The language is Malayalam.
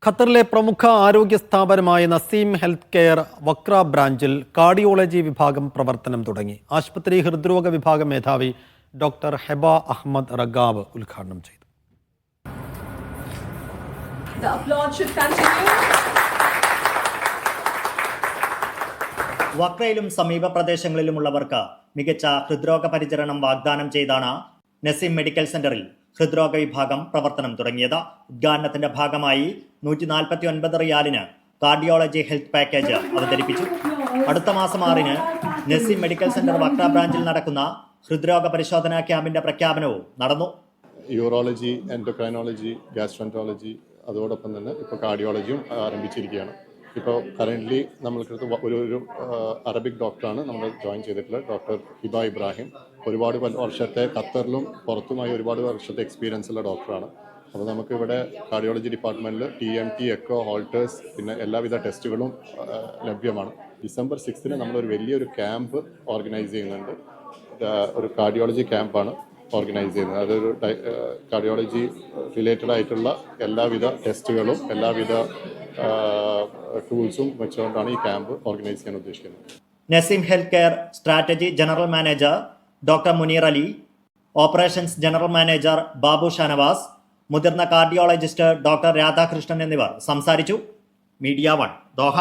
ഖത്തറിലെ പ്രമുഖ ആരോഗ്യ സ്ഥാപനമായ നസീം ഹെൽത്ത് കെയർ വക്ര ബ്രാഞ്ചിൽ കാർഡിയോളജി വിഭാഗം പ്രവർത്തനം തുടങ്ങി. ആശുപത്രി ഹൃദ്രോഗ വിഭാഗം മേധാവി ഡോക്ടർ ഹെബ അഹമ്മദ് റഗാവ് ഉദ്ഘാടനം ചെയ്തു. വക്രയിലും സമീപ പ്രദേശങ്ങളിലുമുള്ളവർക്ക് മികച്ച ഹൃദ്രോഗ പരിചരണം വാഗ്ദാനം ചെയ്താണ് നസീം മെഡിക്കൽ സെന്ററിൽ ഹൃദ്രോഗ വിഭാഗം പ്രവർത്തനം തുടങ്ങിയത്. ഉദ്ഘാടനത്തിന്റെ ഭാഗമായി 149 റിയാലിന് കാർഡിയോളജി ഹെൽത്ത് പാക്കേജ് അവതരിപ്പിച്ചു. അടുത്ത മാസം 6-ന് നസീം മെഡിക്കൽ സെന്റർ വക്ര ബ്രാഞ്ചിൽ നടക്കുന്ന ഹൃദ്രോഗ പരിശോധനാ ക്യാമ്പിന്റെ പ്രഖ്യാപനവും നടന്നു. യൂറോളജി, എൻഡോക്രൈനോളജി, ഗ്യാസ്ട്രോൻട്രോളജി, അതോടൊപ്പം തന്നെ ഇപ്പോൾ കാർഡിയോളജിയും ആരംഭിച്ചിരിക്കുകയാണ്. ഇപ്പോൾ കറൻ്റ്ലി നമ്മൾക്ക് ഒരു അറബിക് ഡോക്ടറാണ് നമ്മൾ ജോയിൻ ചെയ്തിട്ടുള്ളത്, ഡോക്ടർ ഹിബ ഇബ്രാഹിം. ഒരുപാട് വർഷത്തെ ഖത്തറിലും പുറത്തുമായി ഒരുപാട് വർഷത്തെ എക്സ്പീരിയൻസ് ഉള്ള ഡോക്ടറാണ്. അപ്പോൾ നമുക്കിവിടെ കാർഡിയോളജി ഡിപ്പാർട്ട്മെൻറ്റിൽ TMT, എക്കോ, ഹോൾട്ടേഴ്സ്, പിന്നെ എല്ലാവിധ ടെസ്റ്റുകളും ലഭ്യമാണ്. December 6-ന് നമ്മളൊരു വലിയൊരു ക്യാമ്പ് ഓർഗനൈസ് ചെയ്യുന്നുണ്ട്. ഒരു കാർഡിയോളജി ക്യാമ്പാണ് ഓർഗനൈസ് ചെയ്യുന്നത്. അതൊരു കാർഡിയോളജി റിലേറ്റഡ് ആയിട്ടുള്ള എല്ലാവിധ ടെസ്റ്റുകളും എല്ലാവിധ ടൂൾസും വെച്ചുകൊണ്ടാണ് ഈ ക്യാമ്പ് ഓർഗനൈസ് ചെയ്യാൻ ഉദ്ദേശിക്കുന്നത്. Naseem health care strategy general manager doctor Muneer Ali, operations general manager Babu Shanavas, മുതിർന്ന കാർഡിയോളജിസ്റ്റ് ഡോക്ടർ രാധാകൃഷ്ണൻ എന്നിവർ സംസാരിച്ചു. Media 1 Doha.